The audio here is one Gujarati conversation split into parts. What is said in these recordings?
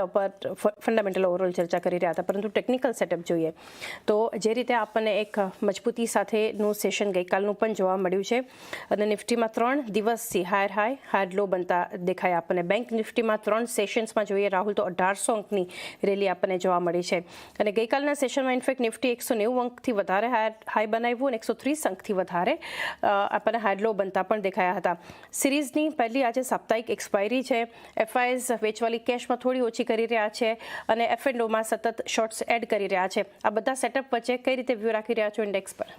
પર ફંડામેન્ટલ ઓવરઓલ ચર્ચા કરી રહ્યા હતા, પરંતુ ટેકનિકલ સેટઅપ જોઈએ તો જે રીતે આપણને એક મજબૂતી સાથેનું સેશન ગઈકાલનું પણ જોવા મળ્યું છે અને નિફ્ટીમાં 3 દિવસથી હાયર લો બનતા દેખાયા આપણને. બેંક નિફ્ટીમાં 3 સેશન્સમાં જોઈએ રાહુલ તો 1800 અંકની રેલી આપણને જોવા મળી છે અને ગઈકાલના સેશનમાં ઇનફેક્ટ નિફ્ટી 190 અંકથી વધારે હાઈ બનાવ્યું અને 130 અંકથી વધારે આપણને હાયર લો બનતા પણ દેખાયા હતા. સિરીઝની પહેલી આજે સાપ્તાહિક એક્સપાયરી છે. એફઆઈએસ વેચવાલી કેશમાં થોડી ઓછી કરી રહ્યા છે અને એફ&ઓમાં સતત શોર્ટ્સ એડ કરી રહ્યા છે. આ બધા સેટઅપ વચ્ચે કઈ રીતે વ્યૂ રાખી રહ્યા છો ઇન્ડેક્સ પર?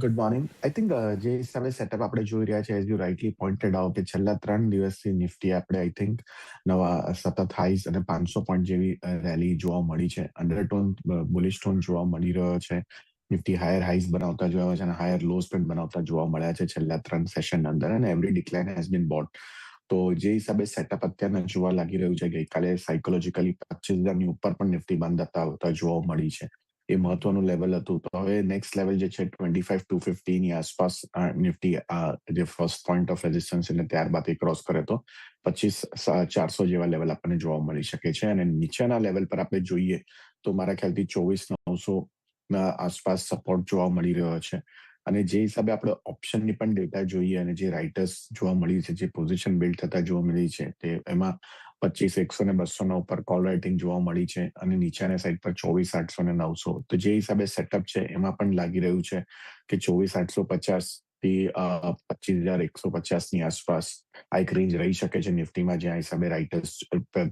Good morning. આઈ થિંક જે હિસાબે સેટઅપ આપણે જોઈ રહ્યા છે, as you rightly pointed out, કે છેલ્લા 3 દિવસથી નિફ્ટી આપણે આઈ થિંક નવા સતત હાઈસ અને 500 પોઈન્ટ જેવી રેલી જોવા મળી છે. અંડરટોન બુલિશ ટોન જોવા મળી રહ્યો છે. નિફ્ટી હાયર હાઈસ બનાવતા જોવા છે અને હાયર લોસ પણ બનાવતા જોવા મળ્યા છે છેલ્લા 3 સેશન અંદર, અને every decline has been boat. તો જે હિસાબે સેટઅપ અત્યારના જોવા લાગી રહ્યું છે, ગઈકાલે સાયકોલોજીકલી 25,000ની ઉપર પણ નિફ્ટી બંધ થતા જોવા મળી છે. એ મહત્વનું લેવલ હતું. તો હવે નેક્સ્ટ લેવલ જે છે 25,250 ની આસપાસ નિફ્ટી જે ફર્સ્ટ પોઈન્ટ ઓફ રેઝિસ્ટન્સ અને ત્યારબાદ એ ક્રોસ કરે તો 25,400 જેવા લેવલ આપણને જોવા મળી શકે છે. અને નીચેના લેવલ પર આપણે જોઈએ તો મારા ખ્યાલથી 24,900 ના આસપાસ સપોર્ટ જોવા મળી રહ્યો છે. અને જે હિસાબે આપણે ઓપ્શનની પણ ડેટા જોઈએ અને જે રાઇટર્સ જોવા મળી છે, જે પોઝિશન બિલ્ડ થતા જોવા મળી છે, તે એમાં 25,100 ને 200 ઉપર કોલ રાઇટિંગ જોવા મળી છે અને નીચેના સાઈડ પર 24,800 ને 900. તો જે હિસાબે સેટઅપ છે એમાં પણ લાગી રહ્યું છે કે 24,850 થી 25,150 ની આસપાસ આ એક રેન્જ રહી શકે છે નિફ્ટીમાં, જ્યાં હિસાબે રાઇટર્સ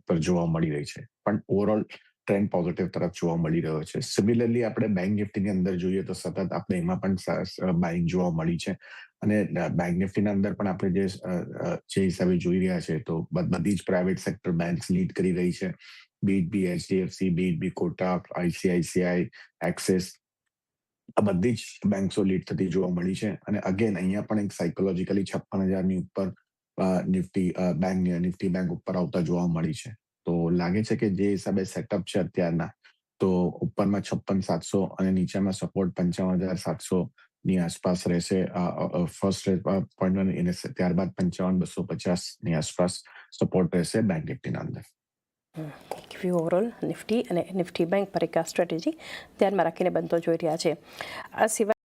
પર જોવા મળી રહી છે. પણ ઓવરઓલ ટ્રેન્ડ પોઝિટિવ તરફ જોવા મળી રહ્યો છે. સિમિલરલી આપણે બેંક નિફ્ટીની અંદર જોઈએ તો સતત આપણે એમાં પણ બાઇંગ જોવા મળી છે અને બેંક નિફ્ટીના અંદર પણ આપણે જે હિસાબે જોઈ રહ્યા છે તો બધી જ પ્રાઇવેટ સેક્ટર બેંક્સ લીડ કરી રહી છે. બી એચડીએફસી, બી કોટક, આઈસીઆઈસીઆઈ, એક્સિસ, આ બધી જ બેંક્સો લીડ થતી જોવા મળી છે. અને અગેન અહીંયા પણ એક સાયકોલોજીકલી 56,000ની ઉપર નિફ્ટી બેંક ઉપર આવતા જોવા મળી છે. તો લાગે છે કે જે હિસાબે સેટઅપ છે અત્યારના, તો ઉપરમાં 56,700 અને નીચેમાં સપોર્ટ 55,700 ની આસપાસ રહેશે ફર્સ્ટ પોઈન્ટ, એને ત્યારબાદ 55,250 ની આસપાસ સપોર્ટ રહેશે બેંક નિફ્ટીના અંદર. વ્યૂ ઓવરઓલ નિફ્ટી અને નિફ્ટી બેંક પર એક સ્ટ્રેટેજી ધ્યાનમાં રાખીને બનતો જોઈ રહ્યા છે. આ સિવાય